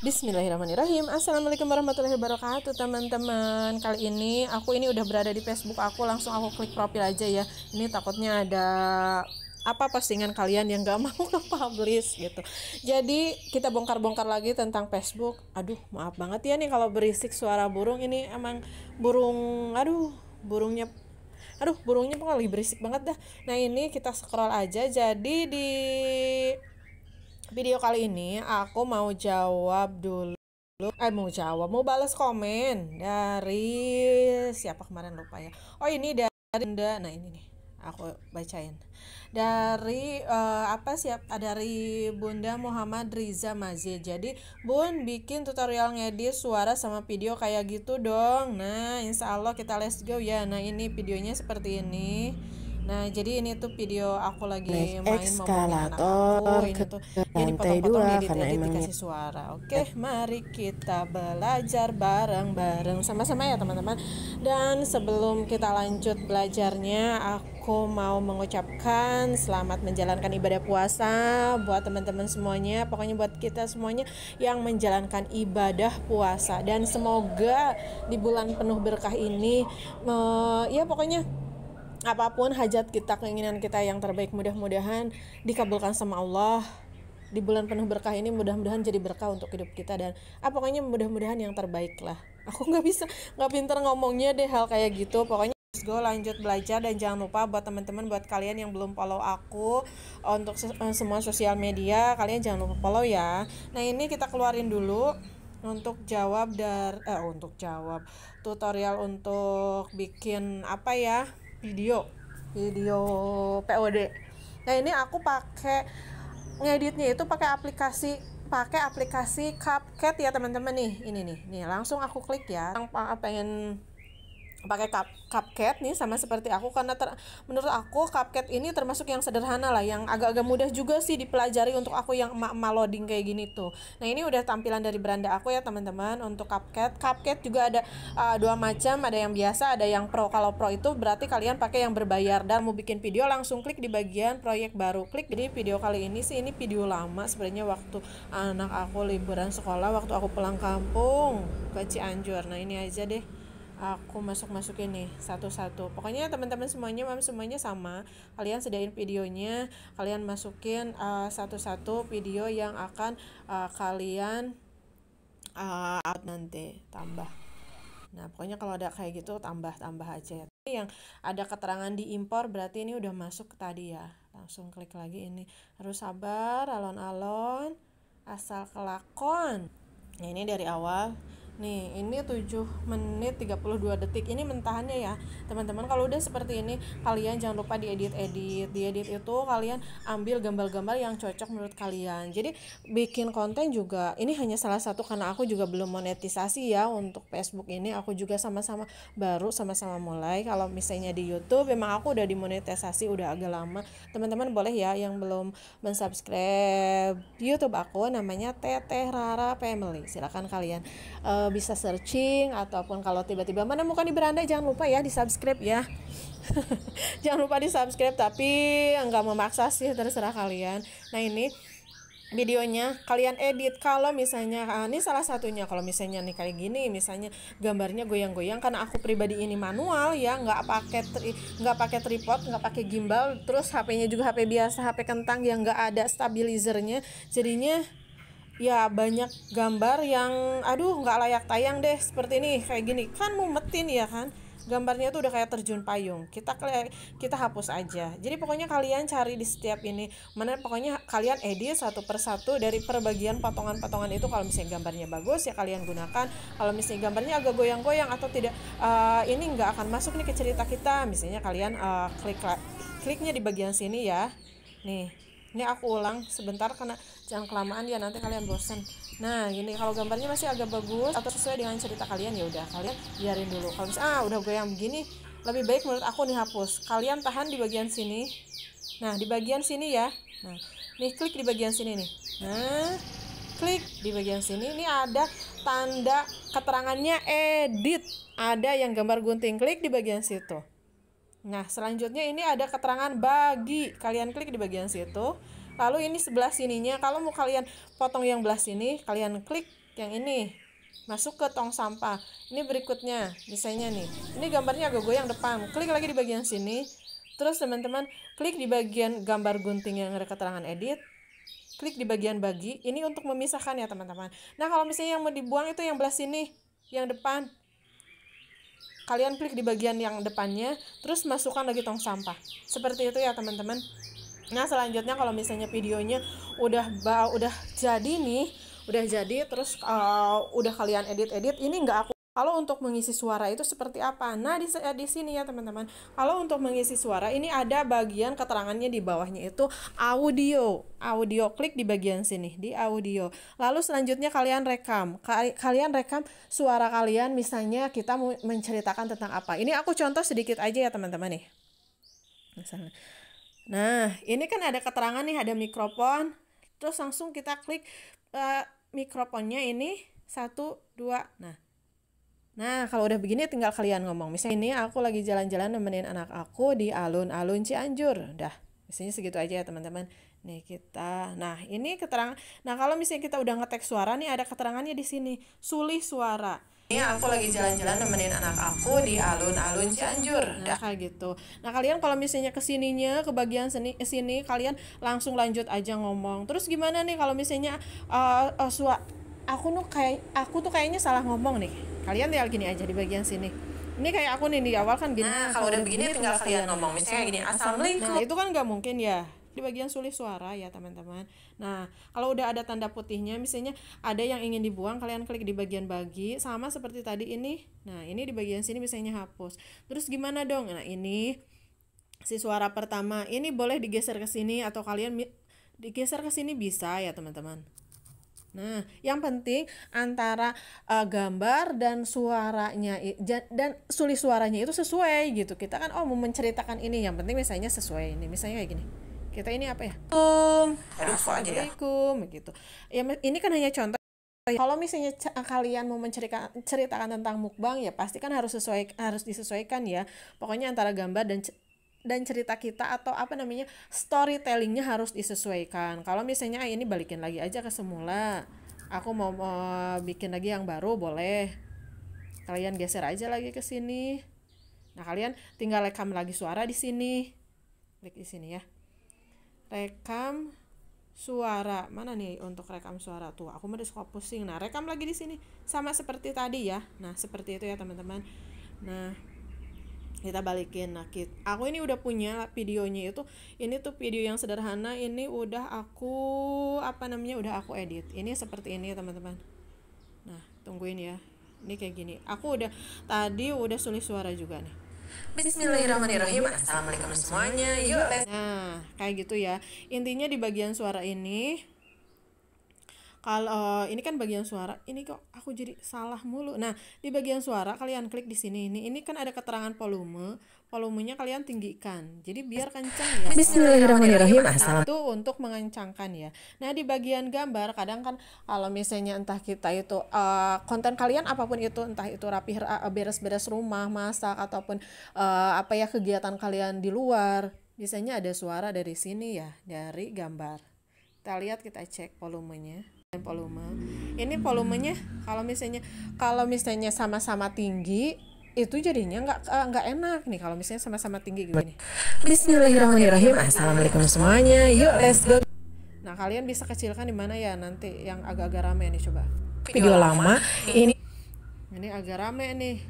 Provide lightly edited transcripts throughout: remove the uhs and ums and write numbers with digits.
Bismillahirrahmanirrahim. Assalamualaikum warahmatullahi wabarakatuh, teman-teman. Kali ini ini udah berada di Facebook aku. Langsung aku klik profil aja ya. Ini takutnya ada postingan kalian yang gak mau nge-publish gitu. Jadi kita bongkar-bongkar lagi tentang Facebook. Aduh, maaf banget ya nih kalau berisik suara burung. Ini emang burung, burungnya pokoknya berisik banget dah. Nah, ini kita scroll aja. Jadi di video kali ini aku mau jawab dulu, mau balas komen dari siapa kemarin, lupa ya. Oh, ini dari Bunda. Nah, ini nih aku bacain dari dari Bunda Muhammad Riza Mazid. Jadi, Bun, bikin tutorial ngedit suara sama video kayak gitu dong. Nah, insya Allah kita let's go ya. Nah, ini videonya seperti ini. Nah, jadi ini tuh video aku lagi main ngomongin anak aku. Ini tuh jadi potong-potong diedit-edit dikasih suara. Oke, mari kita belajar bareng-bareng sama-sama ya, teman-teman. Dan sebelum kita lanjut belajarnya, aku mau mengucapkan selamat menjalankan ibadah puasa buat teman-teman semuanya. Pokoknya buat kita semuanya yang menjalankan ibadah puasa. Dan semoga di bulan penuh berkah ini ya pokoknya apapun hajat kita, keinginan kita yang terbaik mudah-mudahan dikabulkan sama Allah. Di bulan penuh berkah ini mudah-mudahan jadi berkah untuk hidup kita, dan pokoknya mudah-mudahan yang terbaik lah. Aku nggak pinter ngomongnya deh hal kayak gitu. Pokoknya let's go, lanjut belajar. Dan jangan lupa buat teman-teman, buat kalian yang belum follow aku untuk semua sosial media, kalian jangan lupa follow ya. Nah, ini kita keluarin dulu untuk jawab tutorial untuk bikin video POD. Nah, ini aku pakai ngeditnya itu pakai aplikasi CapCut ya, teman-teman. Nih langsung aku klik ya. Pengen pakai CapCut nih sama seperti aku, karena menurut aku CapCut ini termasuk yang sederhana lah, yang agak-agak mudah juga sih dipelajari untuk aku yang emak-emak loading kayak gini tuh. Nah, ini udah tampilan dari beranda aku ya, teman-teman. Untuk CapCut juga ada dua macam, ada yang biasa, ada yang pro. Kalau pro itu berarti kalian pakai yang berbayar. Dan mau bikin video langsung klik di bagian proyek baru, klik. Jadi video kali ini sih, ini video lama sebenarnya, waktu anak aku liburan sekolah, waktu aku pulang kampung ke Cianjur. Nah, ini aja deh aku masukin nih satu-satu. Pokoknya teman-teman semuanya sama. Kalian sediain videonya, kalian masukin satu-satu video yang akan kalian out nanti tambah. Nah, pokoknya kalau ada kayak gitu tambah aja ya. Ini yang ada keterangan diimpor berarti ini udah masuk tadi ya. Langsung klik lagi. Ini harus sabar, alon-alon, asal kelakon. Nah, ini dari awal. Nih, ini 7 menit 32 detik. Ini mentahannya ya, teman-teman. Kalau udah seperti ini, kalian jangan lupa diedit. Diedit itu kalian ambil gambar-gambar yang cocok menurut kalian. Jadi, bikin konten juga ini hanya salah satu, karena aku juga belum monetisasi ya untuk Facebook ini. Aku juga sama-sama mulai. Kalau misalnya di YouTube memang aku udah dimonetisasi udah agak lama. Teman-teman boleh ya yang belum mensubscribe YouTube aku, namanya Teteh Rara Family. Silakan kalian bisa searching, ataupun kalau tiba-tiba menemukan di beranda, jangan lupa ya di subscribe ya. Jangan lupa di subscribe, tapi nggak memaksa sih, terserah kalian. Nah, ini videonya kalian edit. Kalau misalnya ini salah satunya, kalau misalnya nih kayak gini, misalnya gambarnya goyang-goyang, karena aku pribadi ini manual ya, nggak pakai tripod, nggak pakai gimbal, terus HP-nya juga HP biasa, HP kentang yang nggak ada stabilizernya, jadinya ya banyak gambar yang nggak layak tayang deh. Seperti ini, kayak gini kan mumetin ya kan, gambarnya tuh udah kayak terjun payung. Kita hapus aja. Jadi pokoknya kalian cari di setiap ini mana, pokoknya kalian edit satu persatu dari perbagian potongan-potongan itu. Kalau misalnya gambarnya bagus ya kalian gunakan. Kalau misalnya gambarnya agak goyang-goyang atau tidak, ini nggak akan masuk nih ke cerita kita, misalnya kalian kliknya di bagian sini ya. Ini aku ulang sebentar karena jangan kelamaan ya, nanti kalian bosan. Nah, gini, kalau gambarnya masih agak bagus atau sesuai dengan cerita kalian, ya udah kalian biarin dulu. Kalau misalnya udah goyang begini, lebih baik menurut aku nih hapus. Kalian tahan di bagian sini. Nah, di bagian sini ya. Nah, nih klik di bagian sini nih. Nah, klik di bagian sini. Ini ada tanda keterangannya edit. Ada yang gambar gunting, klik di bagian situ. Nah, selanjutnya ini ada keterangan bagi. Kalian klik di bagian situ. Lalu ini sebelah sininya, kalau mau kalian potong yang belah sini, kalian klik yang ini, masuk ke tong sampah. Ini berikutnya, misalnya nih, ini gambarnya agak goyang depan, klik lagi di bagian sini. Terus teman-teman klik di bagian gambar gunting yang ada keterangan edit, klik di bagian bagi, ini untuk memisahkan ya teman-teman. Nah kalau misalnya yang mau dibuang itu yang belah sini, yang depan, kalian klik di bagian yang depannya, terus masukkan lagi tong sampah. Seperti itu ya teman-teman. Nah selanjutnya kalau misalnya videonya udah jadi nih, udah jadi, terus udah kalian edit, ini nggak aku. Kalau untuk mengisi suara itu seperti apa? Nah di sini ya teman-teman. Kalau untuk mengisi suara ini ada bagian keterangannya di bawahnya itu audio. Klik di bagian sini di audio. Lalu selanjutnya kalian rekam. Kalian rekam suara kalian, misalnya kita mau menceritakan tentang apa. Ini aku contoh sedikit aja ya teman-teman nih. Misalnya. Nah, ini kan ada keterangan nih, ada mikrofon. Terus langsung kita klik mikrofonnya ini 1, 2. Nah, kalau udah begini tinggal kalian ngomong. Misalnya ini aku lagi jalan-jalan nemenin anak aku di alun-alun Cianjur. Dah, misalnya segitu aja ya teman-teman. Nih kita. Nah, ini keterangan. Nah, kalau misalnya kita udah ngetek suara nih, ada keterangannya di sini. Sulih suara. Ini aku lagi jalan-jalan nemenin anak aku di alun-alun Cianjur. Nah, kayak gitu. Nah, kalian kalau misalnya kesininya, ke bagian sini, kalian langsung lanjut aja ngomong. Terus gimana nih kalau misalnya aku tuh kayaknya salah ngomong nih. Kalian tinggal gini aja di bagian sini. Ini kayak aku nih di awal kan gini. Nah, kalau udah begini tinggal kalian ngomong. Misalnya gini, Assalamualaikum. Nah, itu kan nggak mungkin ya. Di bagian sulih suara ya teman-teman. Nah, kalau udah ada tanda putihnya, misalnya ada yang ingin dibuang, kalian klik di bagian bagi, sama seperti tadi ini. Nah, ini di bagian sini misalnya hapus. Terus gimana dong? Nah, ini si suara pertama, ini boleh digeser ke sini atau kalian digeser ke sini bisa ya teman-teman. Nah, yang penting antara gambar dan suaranya dan sulih suaranya itu sesuai gitu. Kita kan mau menceritakan ini, yang penting misalnya sesuai ini. Misalnya kayak gini. Kita ini apa ya? Assalamualaikum gitu. Ya ini kan hanya contoh. Kalau misalnya kalian mau menceritakan tentang mukbang ya pasti kan harus disesuaikan ya. Pokoknya antara gambar dan cerita kita atau storytellingnya harus disesuaikan. Kalau misalnya ini balikin lagi aja ke semula, aku mau bikin lagi yang baru, boleh kalian geser aja lagi ke sini. Nah, kalian tinggal rekam lagi suara di sini, klik di sini ya, rekam suara. Mana nih untuk rekam suara tuh, aku udah suka pusing. Nah, rekam lagi di sini sama seperti tadi ya. Nah, seperti itu ya teman-teman. Nah, kita balikin. Nah, aku ini udah punya videonya itu. Ini tuh video yang sederhana, ini udah aku udah aku edit. Ini seperti ini ya teman-teman. Nah, tungguin ya. Ini kayak gini. Aku tadi udah sulih suara juga nih. Bismillahirrahmanirrahim. Assalamualaikum semuanya. Yuk, nah, kayak gitu ya. Intinya di bagian suara ini, kalau ini kan bagian suara, ini kok aku jadi salah mulu. Nah, di bagian suara kalian klik di sini. Ini kan ada keterangan volumenya kalian tinggikan. Jadi biar kencang ya. Bismillahirrahmanirrahim. Itu untuk mengencangkan ya. Nah, di bagian gambar kadang kan kalau misalnya entah kita itu konten kalian apapun itu, entah itu rapih beres-beres rumah, masak ataupun kegiatan kalian di luar, biasanya ada suara dari sini ya, dari gambar. Kita lihat, kita cek volumenya. Ini volumenya kalau misalnya sama-sama tinggi itu jadinya nggak enak nih kalau misalnya sama-sama tinggi gini. Bismillahirrahmanirrahim. Assalamualaikum semuanya. Yuk, let's go. Nah, kalian bisa kecilkan di mana ya nanti yang agak-agak rame nih, coba. Video lama ini agak rame nih.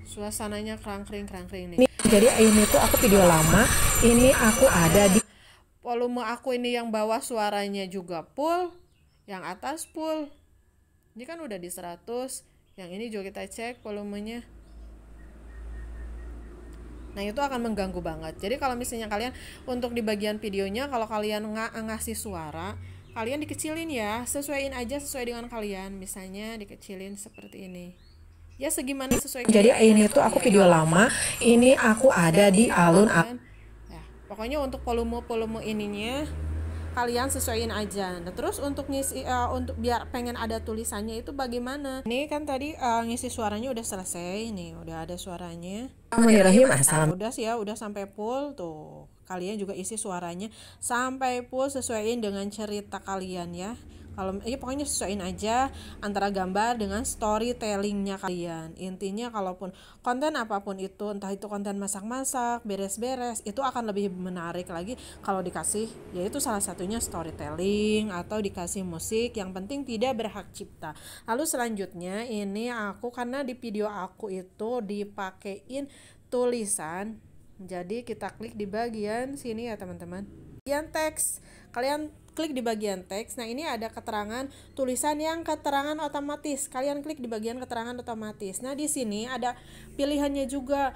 Suasananya krang-kring nih. Jadi ini tuh aku video lama, ini aku ada di volume aku ini yang bawah suaranya juga full, yang atas full. Ini kan udah di 100. Yang ini juga kita cek volumenya. Nah, itu akan mengganggu banget. Jadi kalau misalnya kalian untuk di bagian videonya, kalau kalian ngasih suara, kalian dikecilin ya, sesuaiin aja sesuai dengan kalian. Misalnya dikecilin seperti ini. Ya segimana sesuai. Jadi ini tuh aku video lama, ini aku ada di alun-alun. Ya, pokoknya untuk volume ininya kalian sesuaiin aja. Nah, terus untuk ngisi untuk biar pengen ada tulisannya itu bagaimana? Ini kan tadi ngisi suaranya udah selesai nih, udah ada suaranya. Udah sih ya, udah sampai full tuh. kalian juga isi suaranya sampai full, sesuaiin dengan cerita kalian ya. Kalau pokoknya sesuaiin aja antara gambar dengan storytellingnya kalian. Intinya kalaupun konten apapun itu, entah itu konten masak-masak, beres-beres, itu akan lebih menarik lagi kalau dikasih, yaitu salah satunya storytelling atau dikasih musik, yang penting tidak berhak cipta. Lalu selanjutnya ini aku, karena di video aku itu dipakein tulisan, jadi kita klik di bagian sini ya teman-teman, bagian teks. Kalian klik di bagian teks. Nah, ini ada keterangan tulisan yang keterangan otomatis. Kalian klik di bagian keterangan otomatis. Nah, di sini ada pilihannya juga.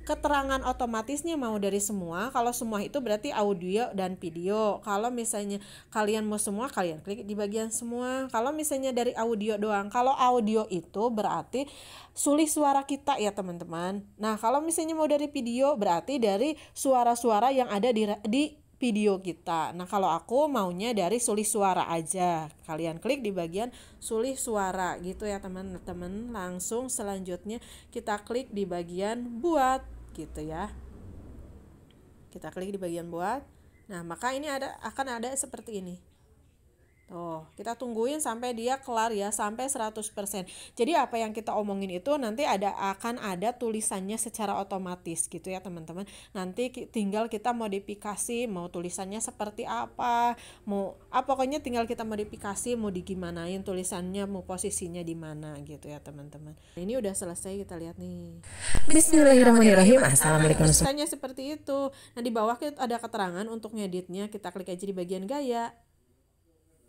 Keterangan otomatisnya mau dari semua. Kalau semua itu berarti audio dan video. Kalau misalnya kalian mau semua, kalian klik di bagian semua. Kalau misalnya dari audio doang. Kalau audio itu berarti sulih suara kita ya teman-teman. Nah, kalau misalnya mau dari video berarti dari suara-suara yang ada di video kita. Nah, kalau aku maunya dari sulih suara aja. Kalian klik di bagian sulih suara gitu ya teman-teman. Langsung selanjutnya kita klik di bagian buat gitu ya. Kita klik di bagian buat. Nah, maka ini akan ada seperti ini. Tuh, kita tungguin sampai dia kelar ya, sampai 100%. Jadi apa yang kita omongin itu nanti akan ada tulisannya secara otomatis gitu ya teman-teman. Nanti tinggal kita modifikasi, mau tulisannya seperti apa, pokoknya tinggal kita modifikasi, mau digimanain tulisannya, mau posisinya di mana gitu ya teman-teman. Ini udah selesai, kita lihat nih. Bismillahirrahmanirrahim. Assalamualaikum. Tulisannya seperti itu. Nah, di bawah ada keterangan untuk ngeditnya, kita klik aja di bagian gaya.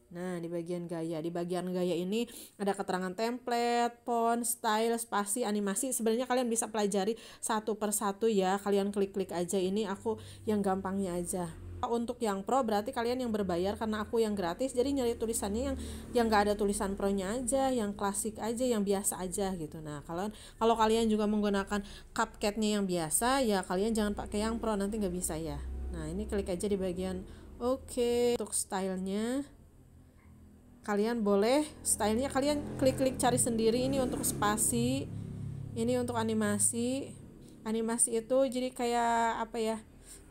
Nah, di bagian gaya ini ada keterangan template, font, style, spasi, animasi. Sebenarnya kalian bisa pelajari satu persatu ya. Kalian klik-klik aja, ini aku yang gampangnya aja. Untuk yang pro berarti kalian yang berbayar, karena aku yang gratis. Jadi nyari tulisannya yang nggak ada tulisan pro-nya aja, yang klasik aja, yang biasa aja gitu. Nah, kalau kalian juga menggunakan CapCut-nya yang biasa, ya kalian jangan pakai yang pro, nanti nggak bisa ya. Nah, ini klik aja di bagian oke. Untuk stylenya kalian boleh stylenya kalian klik-klik cari sendiri. Ini untuk spasi, ini untuk animasi itu jadi kayak apa ya,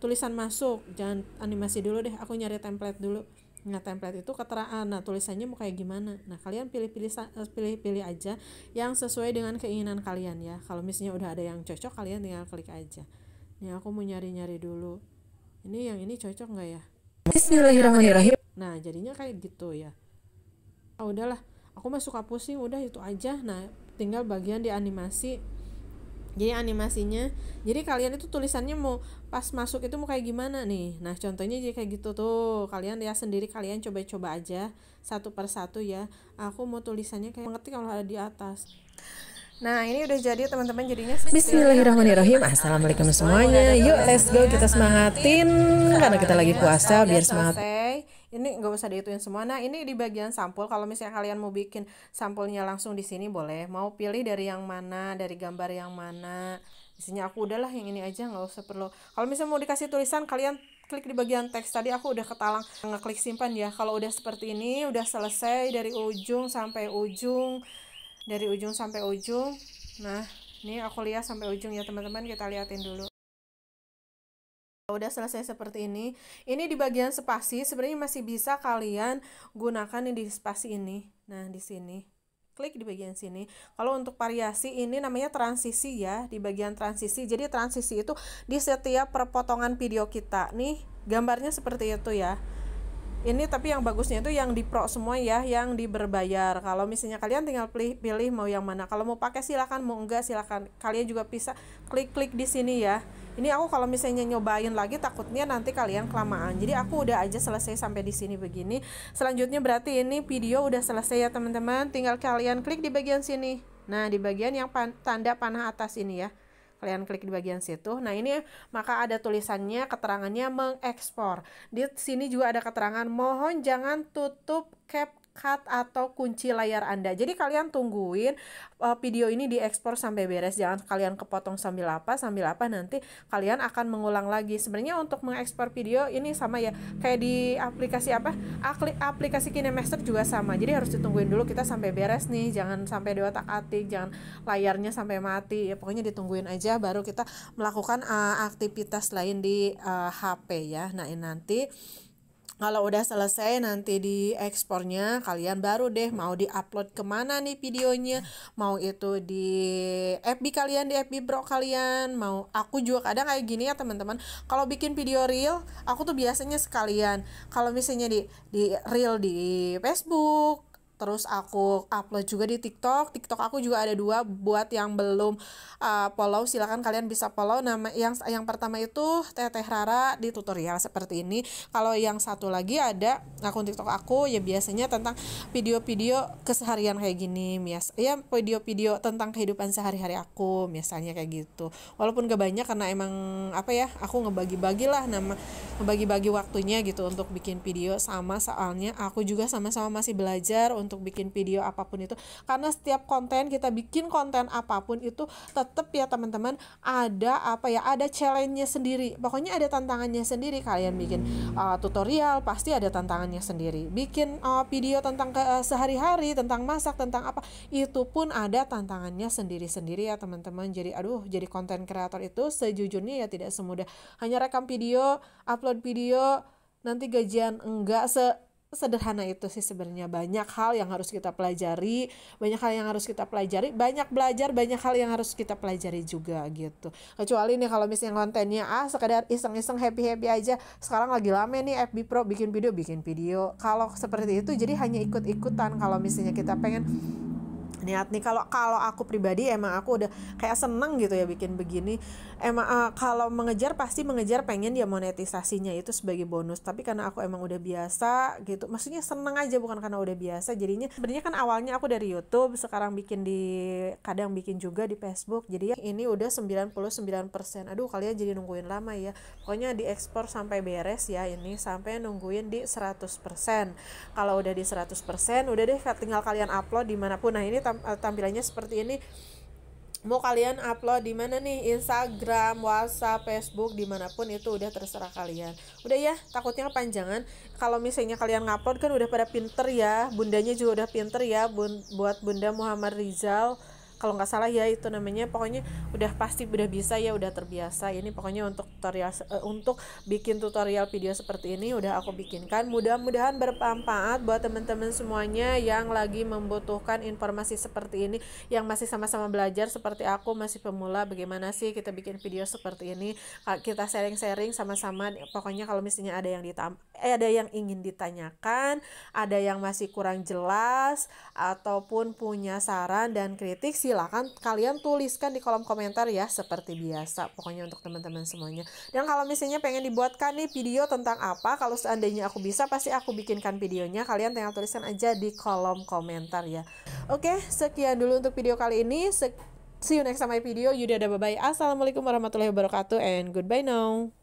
tulisan masuk. Jangan animasi dulu deh, aku nyari template dulu. Nah, template itu keterangan, nah tulisannya mau kayak gimana. Nah, kalian pilih aja yang sesuai dengan keinginan kalian ya. Kalau misalnya udah ada yang cocok, kalian tinggal klik aja. Nih aku mau nyari dulu, ini yang ini cocok nggak ya. Bismillahirrahmanirrahim. Nah, jadinya kayak gitu ya. Udahlah, aku mah suka pusing, udah itu aja. Nah, tinggal bagian di animasi. Jadi animasinya, jadi kalian itu tulisannya mau pas masuk itu mau kayak gimana nih. Nah, contohnya jadi kayak gitu tuh. Kalian lihat sendiri, kalian coba-coba aja satu persatu ya. Aku mau tulisannya kayak mengetik kalau ada di atas. Nah, ini udah jadi teman-teman, jadinya Bismillahirrahmanirrahim. Assalamualaikum semuanya. Yuk let's go, kita semangatin karena kita lagi puasa, biar semangat. Ini nggak usah dihitungin semua. Nah, ini di bagian sampul. Kalau misalnya kalian mau bikin sampulnya langsung di sini boleh. Mau pilih dari yang mana, dari gambar yang mana. Misalnya aku udahlah yang ini aja, nggak usah perlu. Kalau misalnya mau dikasih tulisan, kalian klik di bagian teks. Tadi aku udah ketalang ngeklik simpan ya. Kalau udah seperti ini, udah selesai dari ujung sampai ujung. Dari ujung sampai ujung. Nah, ini aku lihat sampai ujung ya teman-teman, kita liatin dulu. Udah selesai seperti ini di bagian spasi sebenarnya masih bisa kalian gunakan di spasi ini. Nah, di sini klik di bagian sini. Kalau untuk variasi ini namanya transisi ya, di bagian transisi. Jadi transisi itu di setiap perpotongan video kita nih, gambarnya seperti itu ya. Ini tapi yang bagusnya itu yang di pro semua ya, yang di berbayar. Kalau misalnya kalian tinggal pilih mau yang mana. Kalau mau pakai silakan, mau enggak silakan. Kalian juga bisa klik-klik di sini ya. Ini aku kalau misalnya nyobain lagi takutnya nanti kalian kelamaan. Jadi aku udah aja selesai sampai di sini begini. Selanjutnya berarti ini video udah selesai ya teman-teman. Tinggal kalian klik di bagian sini. Nah, di bagian yang tanda panah atas ini ya. Kalian klik di bagian situ. Nah, ini maka ada tulisannya, keterangannya mengekspor. Di sini juga ada keterangan mohon jangan tutup CapCut shortcut atau kunci layar Anda. Jadi kalian tungguin video ini diekspor sampai beres, jangan kalian kepotong sambil apa nanti kalian akan mengulang lagi. Sebenarnya untuk mengekspor video ini sama ya, kayak di aplikasi aplikasi KineMaster juga sama. Jadi harus ditungguin dulu kita sampai beres nih, jangan sampai diotak-atik, jangan layarnya sampai mati ya, pokoknya ditungguin aja baru kita melakukan aktivitas lain di HP ya. Nah ini nanti kalau udah selesai nanti di ekspornya, kalian baru deh mau di-upload kemana nih videonya. Mau itu di FB kalian, di FB Bro kalian. Aku juga kadang kayak gini ya teman-teman. Kalau bikin video reel, aku tuh biasanya sekalian. Kalau misalnya di reel di Facebook, terus aku upload juga di TikTok aku juga ada 2. Buat yang belum follow, silakan kalian bisa follow. Nama yang pertama itu Teteh Rara di tutorial seperti ini. Kalau yang satu lagi ada akun TikTok aku ya biasanya tentang video-video keseharian kayak gini, ya video-video tentang kehidupan sehari-hari aku misalnya kayak gitu. Walaupun gak banyak karena emang aku ngebagi-bagi waktunya gitu untuk bikin video. Soalnya aku juga sama-sama masih belajar untuk bikin video apapun itu, karena setiap konten kita bikin konten apapun itu tetap ya teman-teman ada challenge-nya sendiri, pokoknya ada tantangannya sendiri. Kalian bikin tutorial pasti ada tantangannya sendiri, bikin video tentang sehari-hari, tentang masak, tentang apa, itu pun ada tantangannya sendiri-sendiri ya teman-teman. Jadi jadi konten kreator itu sejujurnya ya tidak semudah hanya rekam video, upload video, nanti gajian, enggak sederhana itu sih sebenarnya. Banyak hal yang harus kita pelajari, banyak belajar, banyak hal yang harus kita pelajari juga gitu. Kecuali nih kalau misalnya kontennya sekedar iseng-iseng happy-happy aja, sekarang lagi rame nih FB Pro bikin video. Kalau seperti itu jadi hanya ikut-ikutan. Kalau misalnya kita pengen niat nih, kalau aku pribadi emang aku udah kayak seneng gitu ya bikin begini. Emang kalau pasti mengejar pengen dia monetisasinya itu sebagai bonus, tapi karena aku emang udah biasa gitu, maksudnya seneng aja bukan karena udah biasa. Jadinya sebenarnya kan awalnya aku dari YouTube, sekarang kadang bikin juga di Facebook. Jadi ini udah 99%. Kalian jadi nungguin lama ya, pokoknya diekspor sampai beres ya, ini sampai nungguin di 100%. Kalau udah di 100% udah deh tinggal kalian upload dimanapun. Nah ini tampilannya seperti ini. Mau kalian upload di mana nih, Instagram, WhatsApp, Facebook, dimanapun itu udah terserah kalian. Udah ya, takutnya kepanjangan. Kalau misalnya kalian ngupload kan udah pada pinter ya, bundanya juga udah pinter ya, buat Bunda Muhammad Rizal kalau nggak salah ya itu namanya. Pokoknya udah pasti udah bisa ya, udah terbiasa. Ini pokoknya untuk tutorial untuk bikin tutorial video seperti ini udah aku bikinkan. Mudah-mudahan bermanfaat buat teman-teman semuanya yang lagi membutuhkan informasi seperti ini, yang masih sama-sama belajar seperti aku, masih pemula. Bagaimana sih kita bikin video seperti ini, kita sharing-sharing sama-sama. Pokoknya kalau misalnya ada yang ingin ditanyakan, ada yang masih kurang jelas ataupun punya saran dan kritik, silakan kalian tuliskan di kolom komentar ya, seperti biasa pokoknya untuk teman-teman semuanya. Dan kalau misalnya pengen dibuatkan nih video tentang apa, kalau seandainya aku bisa pasti aku bikinkan videonya, kalian tinggal tuliskan aja di kolom komentar ya. Oke, sekian dulu untuk video kali ini. See you next time my video. Yuda, bye bye. Assalamualaikum warahmatullahi wabarakatuh and goodbye now.